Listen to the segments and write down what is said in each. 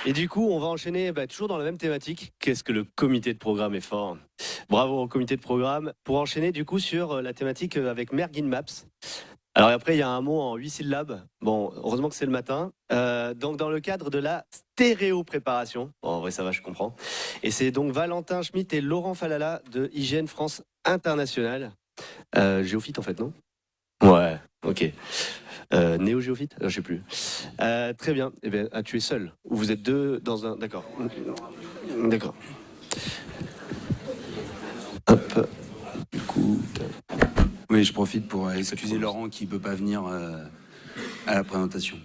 Et du coup, on va enchaîner toujours dans la même thématique. Qu'est-ce que le comité de programme est fort. Bravo au comité de programme. Pour enchaîner du coup sur la thématique avec Mergin Maps. Alors après, il y a un mot en 8 syllabes. Bon, heureusement que c'est le matin. Donc dans le cadre de la stéréo-préparation. Bon, en vrai, ça va, je comprends. Et c'est donc Valentin Schmitt et Laurent Falala de Hygiène France International. Géophyte en fait, non? Ouais, ok. Néo-géophyte? Je sais plus. Très bien. Eh bien, tu es seul. Ou vous êtes deux dans un. D'accord. D'accord. Hop. Du coup. Oui, je profite pour excuser Laurent qui ne peut pas venir à la présentation.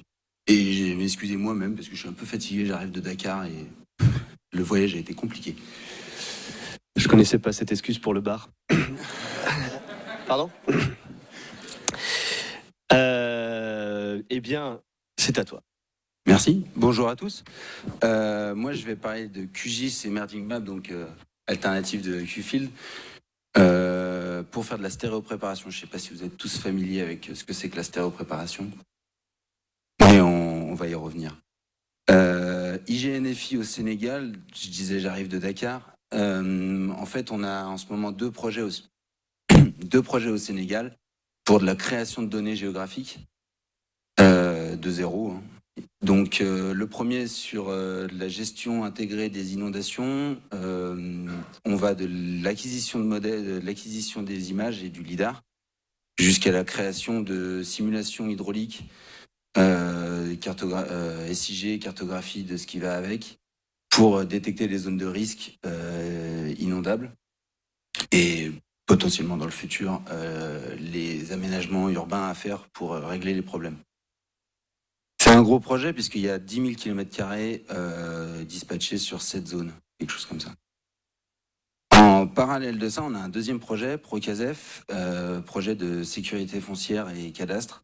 Et je m'excuser moi-même parce que je suis un peu fatigué, j'arrive de Dakar et le voyage a été compliqué. Je connaissais pas cette excuse pour le bar. Pardon? Eh bien, c'est à toi. Merci, bonjour à tous. Moi, je vais parler de QGIS et Merging Map, donc alternative de QField, pour faire de la stéréopréparation. Je ne sais pas si vous êtes tous familiers avec ce que c'est que la stéréopréparation, mais on va y revenir. IGNFI au Sénégal, je disais j'arrive de Dakar. En fait, on a en ce moment deux projets au Sénégal pour de la création de données géographiques de zéro. Hein. Donc le premier sur la gestion intégrée des inondations, on va de l'acquisition de modèles, de l'acquisition des images et du lidar jusqu'à la création de simulations hydrauliques, SIG, cartographie de ce qui va avec, pour détecter les zones de risque inondables et potentiellement dans le futur les aménagements urbains à faire pour régler les problèmes. C'est un gros projet puisqu'il y a 10 000 km² dispatchés sur cette zone, quelque chose comme ça. En parallèle de ça, on a un deuxième projet, Procasef, projet de sécurité foncière et cadastre.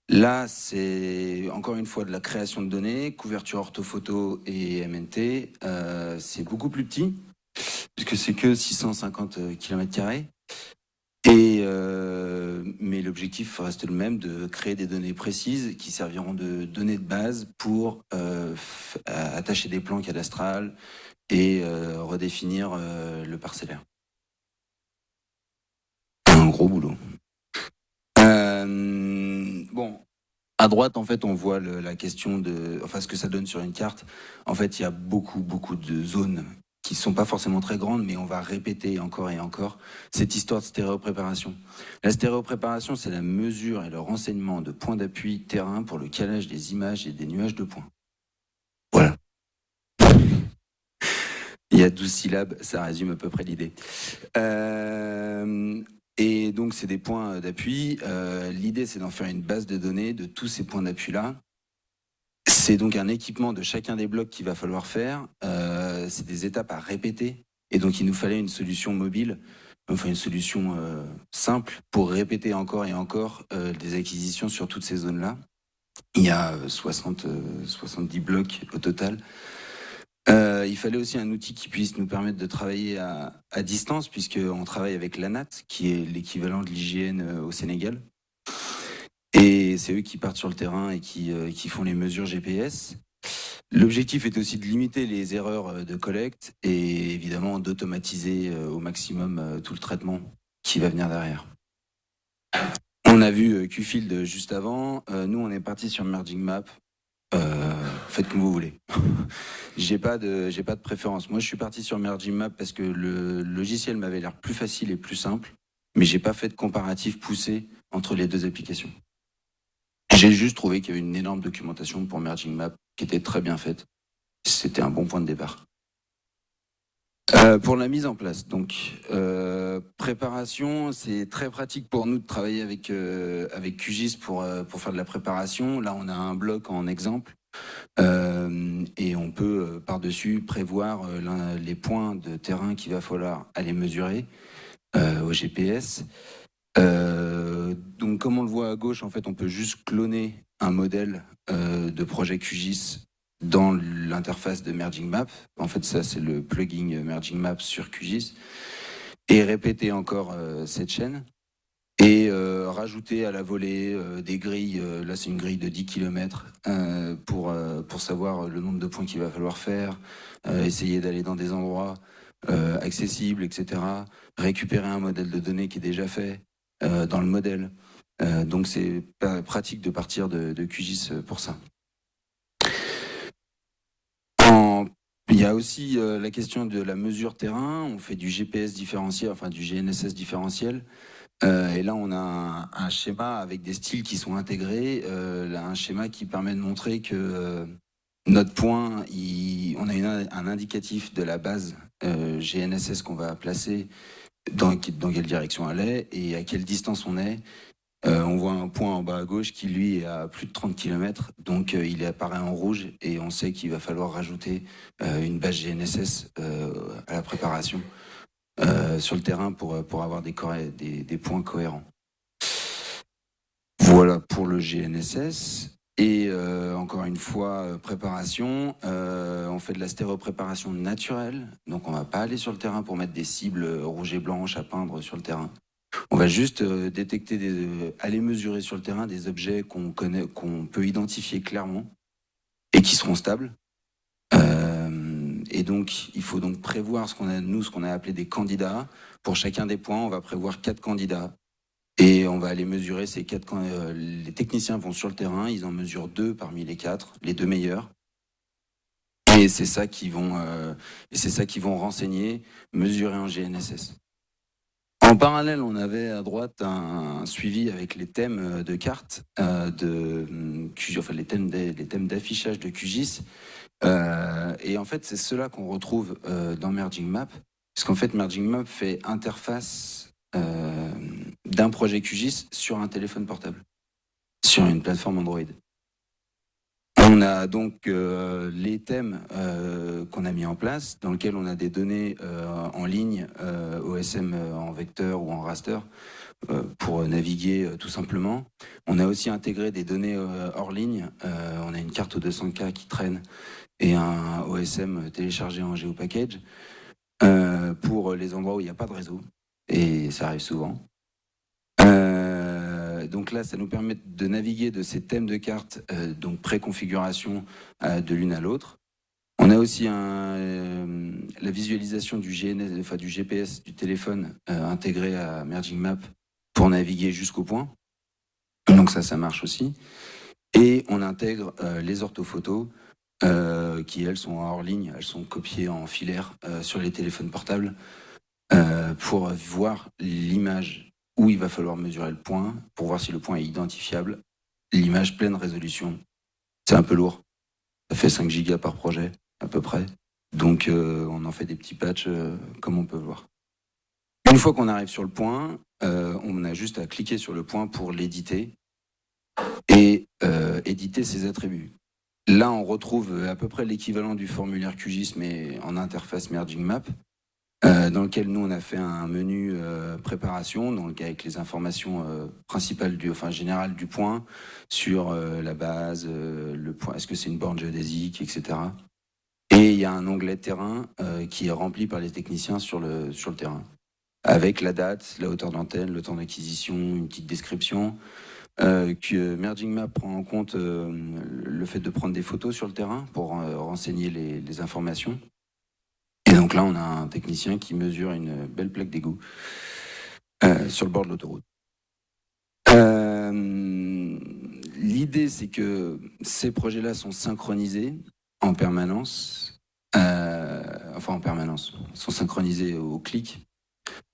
Là, c'est encore une fois de la création de données, couverture orthophoto et MNT. C'est beaucoup plus petit, puisque c'est que 650 km². Mais l'objectif reste le même, de créer des données précises qui serviront de données de base pour attacher des plans cadastrales et redéfinir le parcellaire. Un gros boulot. Bon, à droite, en fait, on voit la question de, enfin, ce que ça donne sur une carte. En fait, il y a beaucoup de zones qui sont pas forcément très grandes, mais on va répéter encore et encore cette histoire de stéréopréparation. La stéréopréparation, c'est la mesure et le renseignement de points d'appui terrain pour le calage des images et des nuages de points. Voilà. Il y a 12 syllabes, ça résume à peu près l'idée. Et donc, c'est des points d'appui. L'idée, c'est d'en faire une base de données de tous ces points d'appui-là. C'est donc un équipement de chacun des blocs qu'il va falloir faire. C'est des étapes à répéter. Et donc, il nous fallait une solution mobile, enfin une solution simple pour répéter encore et encore des acquisitions sur toutes ces zones-là. Il y a 70 blocs au total. Il fallait aussi un outil qui puisse nous permettre de travailler à distance, puisqu'on travaille avec l'ANAT, qui est l'équivalent de l'IGN au Sénégal. Et c'est eux qui partent sur le terrain et qui font les mesures GPS. L'objectif est aussi de limiter les erreurs de collecte et évidemment d'automatiser au maximum tout le traitement qui va venir derrière. On a vu QField juste avant. Nous, on est parti sur Merging Map. Faites comme vous voulez. J'ai pas de préférence. Moi, je suis parti sur Merging Map parce que le logiciel m'avait l'air plus facile et plus simple, mais j'ai pas fait de comparatif poussé entre les deux applications. J'ai juste trouvé qu'il y avait une énorme documentation pour Merging Map qui était très bien faite. C'était un bon point de départ. Pour la mise en place, donc préparation, c'est très pratique pour nous de travailler avec QGIS pour faire de la préparation. Là, on a un bloc en exemple et on peut par-dessus prévoir les points de terrain qu'il va falloir aller mesurer au GPS. Donc, comme on le voit à gauche, en fait, on peut juste cloner un modèle de projet QGIS dans l'interface de Merging Map. En fait, ça, c'est le plugin Merging Map sur QGIS. Et répéter encore cette chaîne. Et rajouter à la volée des grilles. Là, c'est une grille de 10 km pour pour savoir le nombre de points qu'il va falloir faire, essayer d'aller dans des endroits accessibles, etc. Récupérer un modèle de données qui est déjà fait dans le modèle. Donc c'est pratique de partir de QGIS pour ça. Il y a aussi la question de la mesure terrain. On fait du GPS différentiel, enfin du GNSS différentiel. Et là, on a un schéma avec des styles qui sont intégrés. Un schéma qui permet de montrer que notre point, on a un indicatif de la base GNSS qu'on va placer, dans quelle direction elle est et à quelle distance on est. On voit un point en bas à gauche qui, lui, est à plus de 30 km. Donc, il apparaît en rouge et on sait qu'il va falloir rajouter une base GNSS à la préparation sur le terrain pour avoir des points cohérents. Voilà pour le GNSS. Et encore une fois, préparation. On fait de la stéréopréparation naturelle. Donc, on ne va pas aller sur le terrain pour mettre des cibles rouges et blanches à peindre sur le terrain. On va juste détecter, aller mesurer sur le terrain des objets qu'on connaît, qu'on peut identifier clairement et qui seront stables. Et donc, il faut donc prévoir ce qu'on a appelé des candidats. Pour chacun des points, on va prévoir 4 candidats. Et on va aller mesurer ces 4 les techniciens vont sur le terrain, ils en mesurent 2 parmi les 4, les 2 meilleurs. Et c'est ça qu'ils vont renseigner, mesurer en GNSS. En parallèle, on avait à droite un suivi avec les thèmes de cartes, les thèmes d'affichage de QGIS. Et en fait, c'est cela qu'on retrouve dans Merging Map, parce qu'en fait, Merging Map fait interface d'un projet QGIS sur un téléphone portable, sur une plateforme Android. On a donc les thèmes qu'on a mis en place, dans lesquels on a des données en ligne, OSM en vecteur ou en raster, pour naviguer tout simplement. On a aussi intégré des données hors ligne. On a une carte 200K qui traîne et un OSM téléchargé en GeoPackage pour les endroits où il n'y a pas de réseau. Et ça arrive souvent. Donc là, ça nous permet de naviguer de ces thèmes de cartes, donc préconfiguration de l'une à l'autre. On a aussi la visualisation du GPS du téléphone intégré à Merging Map pour naviguer jusqu'au point. Donc ça marche aussi. Et on intègre les orthophotos qui, elles, sont hors ligne. Elles sont copiées en filaire sur les téléphones portables pour voir l'image où il va falloir mesurer le point, pour voir si le point est identifiable. L'image pleine résolution, c'est un peu lourd. Ça fait 5 gigas par projet, à peu près. Donc, on en fait des petits patchs, comme on peut voir. Une fois qu'on arrive sur le point, on a juste à cliquer sur le point pour l'éditer et éditer ses attributs. Là, on retrouve à peu près l'équivalent du formulaire QGIS, mais en interface Merging Map, dans lequel nous on a fait un menu préparation, donc avec les informations principales générales du point sur la base, le point, est-ce que c'est une borne géodésique, etc. Et il y a un onglet terrain qui est rempli par les techniciens sur le terrain, avec la date, la hauteur d'antenne, le temps d'acquisition, une petite description. Que Merging Map prend en compte le fait de prendre des photos sur le terrain pour renseigner les informations. Et donc là, on a un technicien qui mesure une belle plaque d'égout sur le bord de l'autoroute. L'idée, c'est que ces projets-là sont synchronisés en permanence, sont synchronisés au clic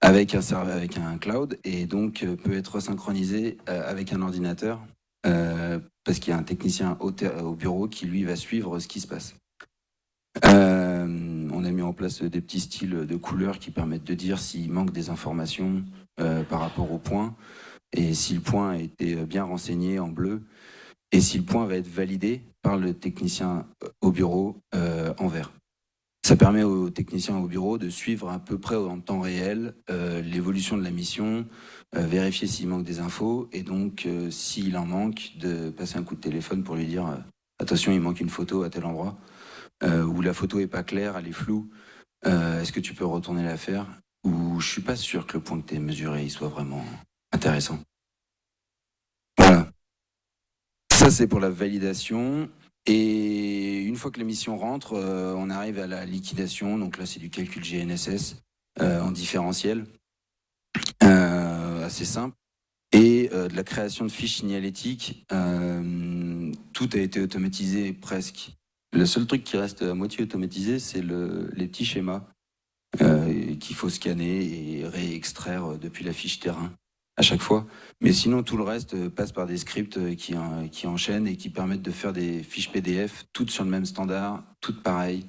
avec un cloud et donc peut être synchronisé avec un ordinateur parce qu'il y a un technicien au bureau qui, lui, va suivre ce qui se passe. On a mis en place des petits styles de couleurs qui permettent de dire s'il manque des informations par rapport au point et si le point a été bien renseigné en bleu et si le point va être validé par le technicien au bureau en vert. Ça permet aux techniciens au bureau de suivre à peu près en temps réel l'évolution de la mission, vérifier s'il manque des infos et donc s'il en manque, de passer un coup de téléphone pour lui dire attention, il manque une photo à tel endroit. Où la photo est pas claire, elle est floue, est-ce que tu peux retourner la faire? Ou je suis pas sûr que le point que tu as mesuré il soit vraiment intéressant. Voilà. Ça, c'est pour la validation. Et fois que l'émission rentre, on arrive à la liquidation. Donc là, c'est du calcul GNSS en différentiel, assez simple. Et de la création de fiches signalétiques. Tout a été automatisé presque. Le seul truc qui reste à moitié automatisé, c'est les petits schémas qu'il faut scanner et réextraire depuis la fiche terrain à chaque fois. Mais sinon, tout le reste passe par des scripts qui enchaînent et qui permettent de faire des fiches PDF, toutes sur le même standard, toutes pareilles.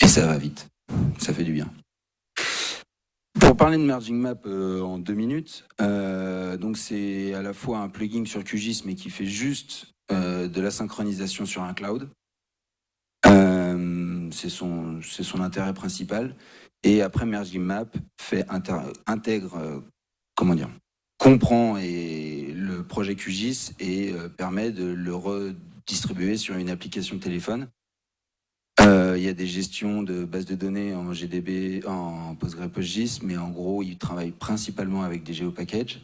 Et ça va vite. Ça fait du bien. Pour parler de Merging Map en 2 minutes, donc c'est à la fois un plugin sur QGIS, mais qui fait juste de la synchronisation sur un cloud. C'est son intérêt principal. Et après, Merging Map comprend le projet QGIS et permet de le redistribuer sur une application de téléphone. Il y a des gestions de bases de données en GDB, en PostgreSQL, mais en gros, il travaille principalement avec des geopackages.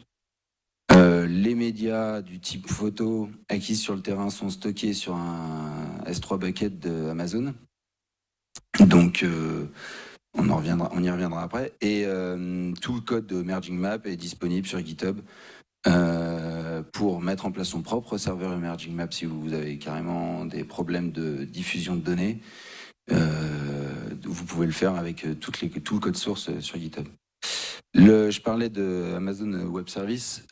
Les médias du type photo acquis sur le terrain sont stockés sur un S3 bucket d'Amazon. Donc, on y reviendra après. Et tout le code de Merging Map est disponible sur GitHub pour mettre en place son propre serveur Merging Map si vous avez carrément des problèmes de diffusion de données. Vous pouvez le faire avec tout le code source sur GitHub. Je parlais de Amazon Web Service.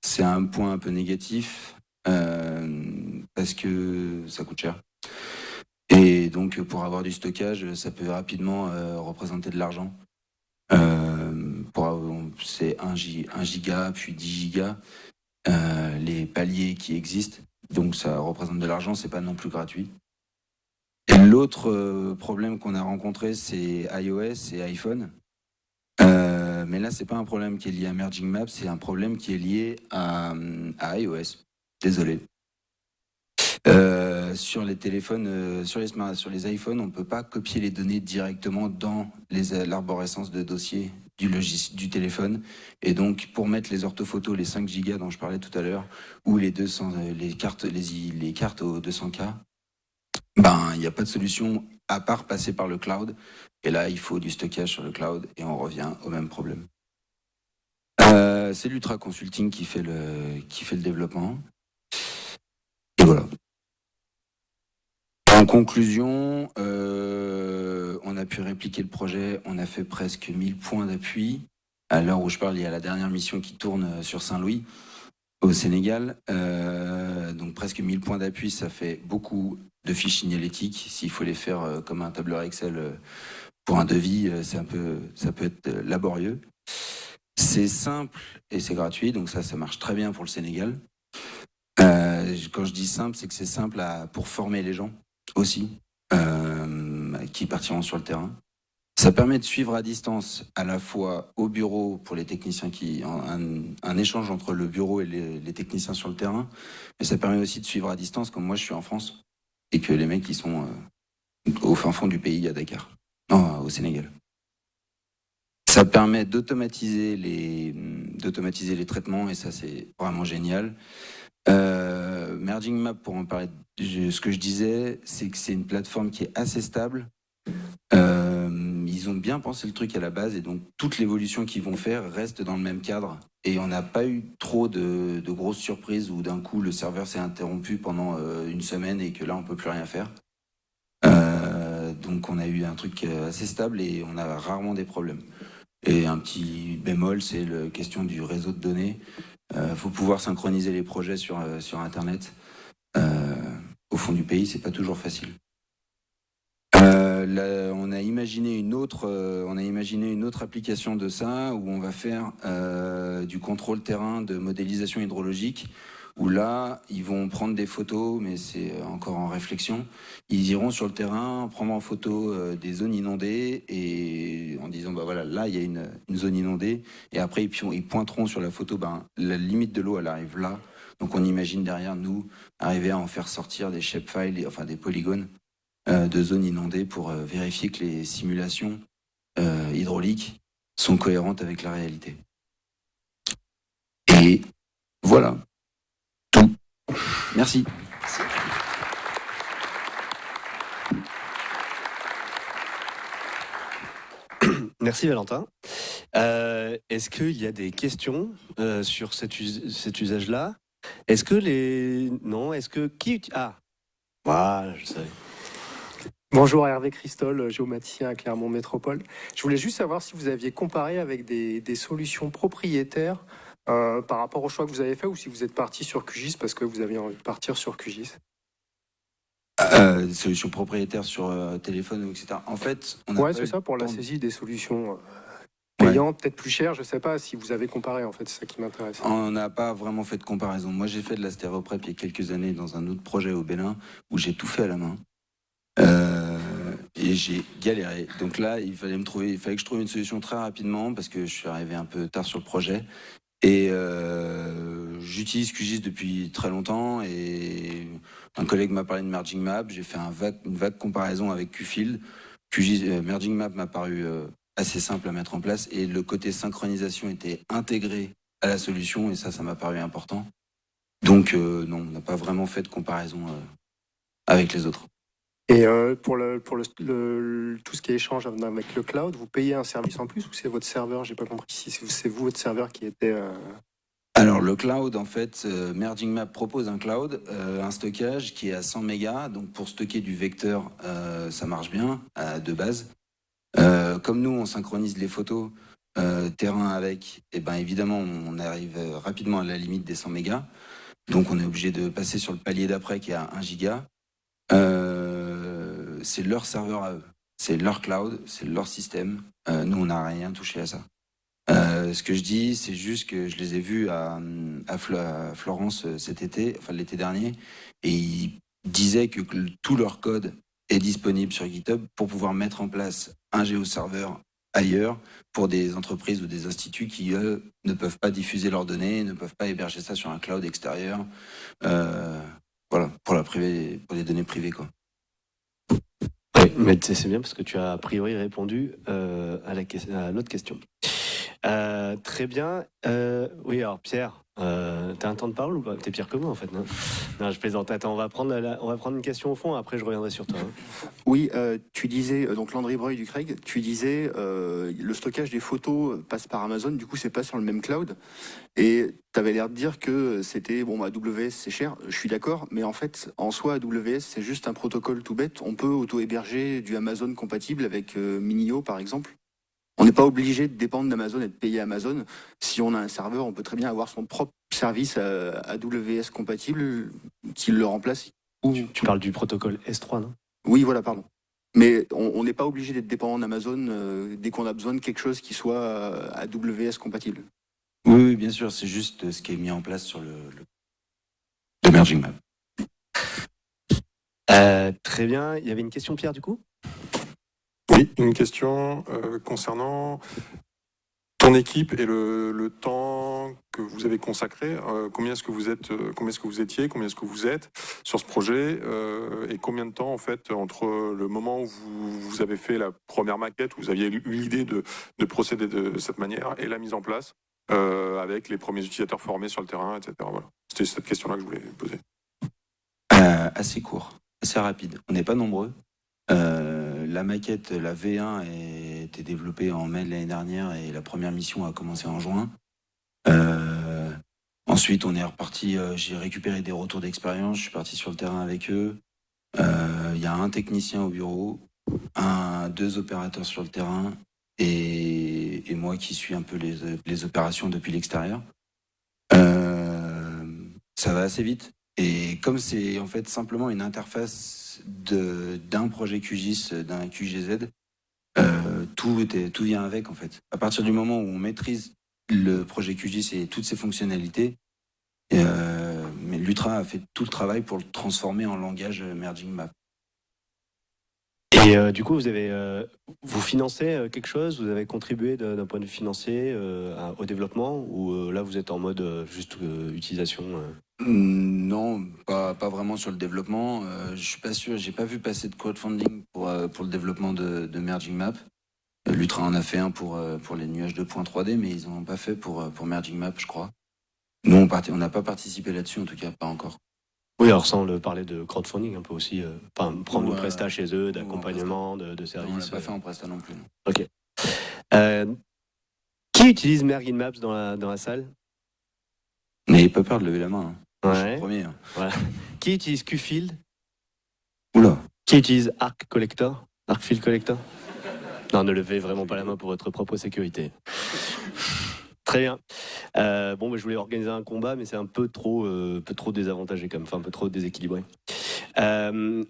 C'est un point un peu négatif parce que ça coûte cher. Et donc, pour avoir du stockage, ça peut rapidement représenter de l'argent. C'est 1 giga, puis 10 gigas, les paliers qui existent. Donc, ça représente de l'argent, c'est pas non plus gratuit. Et l'autre problème qu'on a rencontré, c'est iOS et iPhone. Mais là, c'est pas un problème qui est lié à Merging Map, c'est un problème qui est lié à iOS. Désolé. Sur les téléphones, sur les iPhones, on ne peut pas copier les données directement dans l'arborescence de dossier du téléphone. Et donc, pour mettre les orthophotos, les 5 gigas dont je parlais tout à l'heure, ou les cartes aux 200K, il n'y a pas de solution à part passer par le cloud. Et là, il faut du stockage sur le cloud et on revient au même problème. C'est l'Ultra Consulting qui fait le développement. Et voilà. En conclusion, on a pu répliquer le projet. On a fait presque 1000 points d'appui. À l'heure où je parle, il y a la dernière mission qui tourne sur Saint-Louis, au Sénégal. Donc presque 1000 points d'appui, ça fait beaucoup de fiches signalétiques. S'il faut les faire comme un tableur Excel pour un devis, ça peut être laborieux. C'est simple et c'est gratuit, donc ça marche très bien pour le Sénégal. Quand je dis simple, c'est que c'est simple pour former les gens aussi, qui partiront sur le terrain. Ça permet de suivre à distance à la fois au bureau pour les techniciens un échange entre le bureau et les techniciens sur le terrain, mais ça permet aussi de suivre à distance comme moi je suis en France et que les mecs qui sont au fin fond du pays à Dakar, non, au Sénégal. Ça permet d'automatiser les traitements et ça c'est vraiment génial. Merging Map, pour en parler, ce que je disais, c'est que c'est une plateforme qui est assez stable. Ils ont bien pensé le truc à la base et donc toute l'évolution qu'ils vont faire reste dans le même cadre. Et on n'a pas eu trop de grosses surprises où d'un coup le serveur s'est interrompu pendant une semaine et que là on peut plus rien faire. Donc on a eu un truc assez stable et on a rarement des problèmes. Et un petit bémol, c'est la question du réseau de données. Faut pouvoir synchroniser les projets sur Internet. Au fond du pays, c'est pas toujours facile. On a imaginé une autre application de ça où on va faire du contrôle terrain de modélisation hydrologique. Où là, ils vont prendre des photos, mais c'est encore en réflexion. Ils iront sur le terrain, prendre en photo des zones inondées et en disant, voilà, là, il y a une zone inondée. Et après, ils pointeront sur la photo, la limite de l'eau, elle arrive là. Donc, on imagine derrière nous arriver à en faire sortir des shapefiles, enfin des polygones de zones inondées pour vérifier que les simulations hydrauliques sont cohérentes avec la réalité. Et voilà. Merci. Merci Valentin. Est-ce qu'il y a des questions sur cet usage-là? Est-ce que les... Non, est-ce que... Ah, voilà, je savais. Bonjour Hervé Christol, géomaticien à Clermont Métropole. Je voulais juste savoir si vous aviez comparé avec des solutions propriétaires par rapport au choix que vous avez fait ou si vous êtes parti sur QGIS parce que vous aviez envie de partir sur QGIS. Des solutions propriétaires sur téléphone, etc. En fait, on a Ouais, pas c'est eu ça, pour la le temps saisie des solutions payantes, peut-être plus chères, je ne sais pas si vous avez comparé, en fait, c'est ça qui m'intéresse. On n'a pas vraiment fait de comparaison. Moi, j'ai fait de la stéréoprep il y a quelques années dans un autre projet au Bénin où j'ai tout fait à la main. Et j'ai galéré. Donc là, il fallait que je trouve une solution très rapidement parce que je suis arrivé un peu tard sur le projet. Et j'utilise QGIS depuis très longtemps et un collègue m'a parlé de Merging Map. J'ai fait une vague comparaison avec QField. Merging Map m'a paru assez simple à mettre en place et le côté synchronisation était intégré à la solution et ça m'a paru important. Donc non, on n'a pas vraiment fait de comparaison avec les autres. Et pour tout ce qui est échange avec le cloud, vous payez un service en plus ou c'est votre serveur? J'ai pas compris si c'est vous, votre serveur qui était... Alors le cloud, en fait, Merging Map propose un cloud, un stockage qui est à 100 mégas. Donc pour stocker du vecteur, ça marche bien de base. Comme nous, on synchronise les photos terrain avec, et ben évidemment, on arrive rapidement à la limite des 100 mégas. Donc on est obligé de passer sur le palier d'après qui est à 1 giga. C'est leur serveur à eux, c'est leur cloud, c'est leur système. Nous, on n'a rien touché à ça. Ce que je dis, c'est juste que je les ai vus à Florence cet été, enfin l'été dernier, et ils disaient que tout leur code est disponible sur GitHub pour pouvoir mettre en place un géoserveur ailleurs pour des entreprises ou des instituts qui, eux, ne peuvent pas diffuser leurs données, ne peuvent pas héberger ça sur un cloud extérieur. Voilà, pour les données privées, quoi. Oui, mais c'est bien parce que tu as a priori répondu à l'autre question. Très bien. Oui, alors Pierre, t'as un temps de parole ou pas? T'es pire que moi en fait, non? Non, je plaisante. Attends, on va prendre une question au fond, après je reviendrai sur toi. Oui, tu disais, donc Landry Breuil du Craig, tu disais le stockage des photos passe par Amazon, du coup c'est pas sur le même cloud. Et tu avais l'air de dire que c'était, bon, AWS c'est cher, je suis d'accord, mais en fait, en soi, AWS c'est juste un protocole tout bête. On peut auto-héberger du Amazon compatible avec Minio par exemple. On n'est pas obligé de dépendre d'Amazon et de payer Amazon. Si on a un serveur, on peut très bien avoir son propre service AWS compatible qui le remplace. Tu parles du protocole S3, non? Oui, voilà, pardon. Mais on n'est pas obligé d'être dépendant d'Amazon dès qu'on a besoin de quelque chose qui soit AWS compatible. Oui, bien sûr, c'est juste ce qui est mis en place sur le Merging Map. Très bien. Il y avait une question, Pierre, du coup? Oui, une question concernant ton équipe et le temps que vous avez consacré. Combien est-ce que vous êtes, combien est-ce que vous étiez, combien est-ce que vous êtes sur ce projet et combien de temps en fait entre le moment où vous avez fait la première maquette, où vous aviez eu l'idée de procéder de cette manière et la mise en place avec les premiers utilisateurs formés sur le terrain, etc. Voilà. C'était cette question-là que je voulais poser. Assez court, assez rapide. On n'est pas nombreux. La maquette, la V1, a été développée en mai de l'année dernière et la première mission a commencé en juin. Ensuite, on est reparti. J'ai récupéré des retours d'expérience. Je suis parti sur le terrain avec eux. Il y a un technicien au bureau, deux opérateurs sur le terrain et moi qui suis un peu les opérations depuis l'extérieur. Ça va assez vite. Et comme c'est en fait simplement une interface d'un projet QGIS, d'un QGZ, tout vient avec en fait. À partir du moment où on maîtrise le projet QGIS et toutes ses fonctionnalités, mais Lutra a fait tout le travail pour le transformer en langage Merging Map. Et du coup, vous financez quelque chose? Vous avez contribué d'un point de vue financier au développement? Ou là, vous êtes en mode juste utilisation Non, pas vraiment sur le développement. Je suis pas sûr, j'ai pas vu passer de crowdfunding pour le développement de Merging Map. Lutra en a fait un pour les nuages de points 3D, mais ils n'en ont pas fait pour Merging Map, je crois. Nous, on n'a pas participé là-dessus, en tout cas, pas encore. Oui, alors sans le parler de crowdfunding, un peu aussi, prendre une presta chez eux, d'accompagnement, de services. On l'a pas fait en presta non plus. Non. Ok. Qui utilise Mergin Maps dans la salle? N'ayez pas peur de lever la main. Hein. Je suis Ouais. le premier. Hein. Voilà. Qui utilise Qfield? Oula. Qui utilise Arc Collector? Arcfield Collector? Non, ne levez vraiment pas la main pour votre propre sécurité. Très bien. Bon, je voulais organiser un combat, mais c'est un peu trop désavantagé quand même, enfin un peu trop déséquilibré.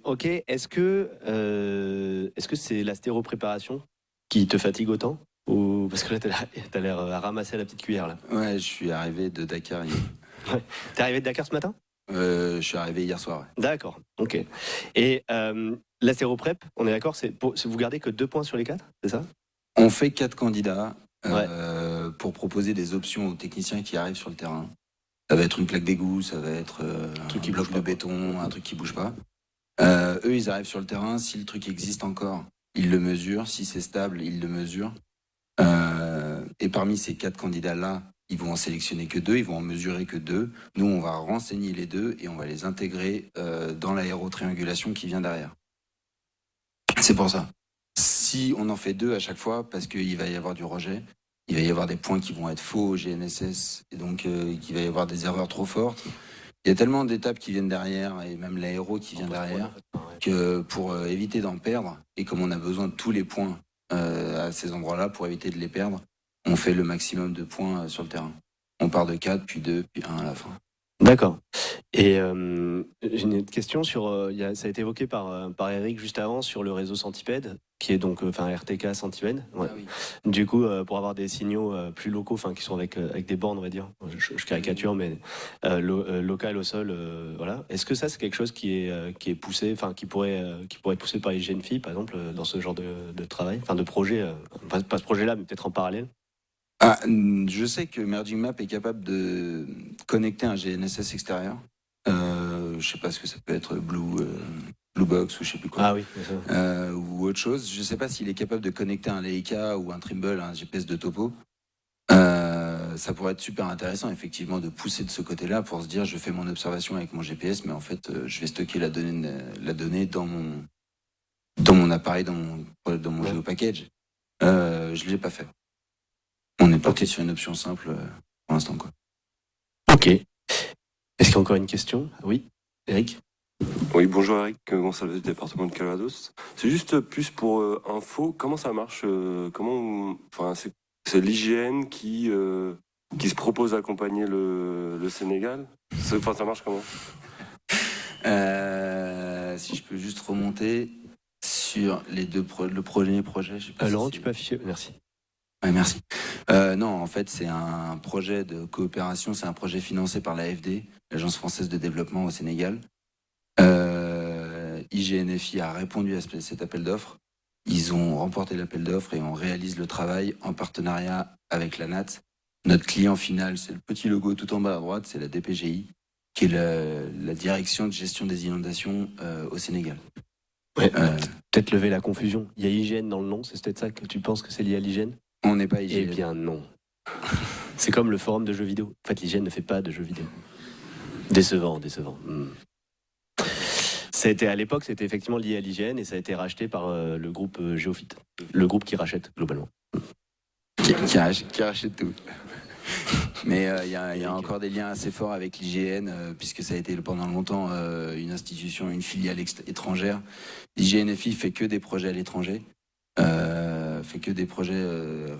Ok, est-ce que c'est la stéropréparation qui te fatigue autant? Ou parce que là, t'as l'air à ramasser à la petite cuillère là. Ouais, je suis arrivé de Dakar hier. T'es arrivé de Dakar ce matin? Je suis arrivé hier soir. Ouais. D'accord, ok. Et la stéroprép, on est d'accord, vous gardez que 2 points sur les 4, c'est ça? On fait 4 candidats pour proposer des options aux techniciens qui arrivent sur le terrain. Ça va être une plaque d'égout, ça va être un truc qui bloc bouge de pas, béton, un truc qui bouge pas. Eux, ils arrivent sur le terrain. Si le truc existe encore, ils le mesurent. Si c'est stable, ils le mesurent. Et parmi ces 4 candidats-là, ils vont en sélectionner que 2, ils vont en mesurer que 2. Nous, on va renseigner les 2 et on va les intégrer dans l'aérotriangulation qui vient derrière. C'est pour ça. Si on en fait 2 à chaque fois, parce qu'il va y avoir du rejet, il va y avoir des points qui vont être faux au GNSS, et donc qu'il va y avoir des erreurs trop fortes. Il y a tellement d'étapes qui viennent derrière, et même l'aéro qui vient derrière, que pour éviter d'en perdre, et comme on a besoin de tous les points à ces endroits-là pour éviter de les perdre, on fait le maximum de points sur le terrain. On part de 4, puis 2, puis 1 à la fin. D'accord. Et j'ai une autre question sur. Ça a été évoqué par Eric juste avant sur le réseau Centipède, qui est donc RTK Centipède. Ouais. Ah oui. Du coup, pour avoir des signaux plus locaux, qui sont avec des bornes, on va dire. Je caricature, mais local au sol, voilà. Est-ce que ça, c'est quelque chose qui est poussé, qui pourrait être poussé par les GNFI, par exemple, dans ce genre de travail, de projet, pas ce projet-là, mais peut-être en parallèle? Je sais que Merging Map est capable de connecter un GNSS extérieur. Je sais pas ce que ça peut être, Blue Box ou je sais plus quoi. Ah oui, bien sûr. Ou autre chose. Je sais pas s'il est capable de connecter un Leica ou un Trimble, un GPS de topo. Ça pourrait être super intéressant effectivement de pousser de ce côté-là pour se dire je fais mon observation avec mon GPS, mais en fait je vais stocker la donnée dans mon appareil, dans mon géopackage. Je l'ai pas fait. On est parti sur une option simple pour l'instant, quoi. Ok. Est-ce qu'il y a encore une question? Oui, Eric? Oui, bonjour Eric Gonçalves du département de Calvados. C'est juste plus pour info, comment ça marche c'est l'IGN qui se propose d'accompagner le Sénégal. Ça marche comment? Si je peux juste remonter sur le premier projet. Je sais pas Laurent, si tu peux afficher? Merci. Ouais, merci. Non, en fait, c'est un projet de coopération, c'est un projet financé par l'AFD, l'Agence française de développement au Sénégal. IGNFI a répondu à cet appel d'offres. Ils ont remporté l'appel d'offres et on réalise le travail en partenariat avec la NAT. Notre client final, c'est le petit logo tout en bas à droite, c'est la DPGI, qui est la direction de gestion des inondations au Sénégal. Ouais, peut-être lever la confusion. Il y a IGN dans le nom, c'est peut-être ça que tu penses que c'est lié à l'IGN? On n'est pas IGN. Eh bien non. C'est comme le forum de jeux vidéo. En fait, l'IGN ne fait pas de jeux vidéo. Décevant. À l'époque, c'était effectivement lié à l'IGN et ça a été racheté par le groupe Géophite. Le groupe qui rachète globalement. Qui rachète tout. Mais il y a encore des liens assez forts avec l'IGN, puisque ça a été pendant longtemps une institution, une filiale étrangère. L'IGNFI fait que des projets à l'étranger,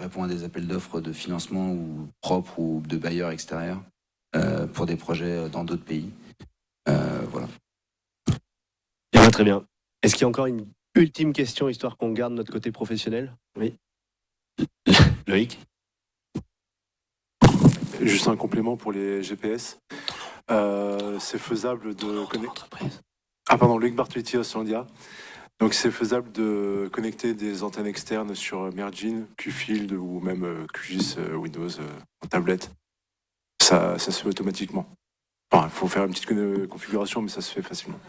répond à des appels d'offres de financement ou propres ou de bailleurs extérieurs pour des projets dans d'autres pays. Voilà. Eh bien, très bien. Est-ce qu'il y a encore une ultime question, histoire qu'on garde notre côté professionnel? Oui. Loïc? Juste un complément pour les GPS. C'est faisable de connecter. Loïc Bartolitti, Oslandia. Donc c'est faisable de connecter des antennes externes sur Mergin, Qfield ou même QGIS Windows en tablette. Ça se fait automatiquement. Il faut faire une petite configuration, mais ça se fait facilement.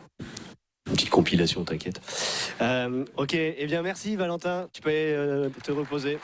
Une petite compilation, t'inquiète. Ok, eh bien merci Valentin, tu peux te reposer.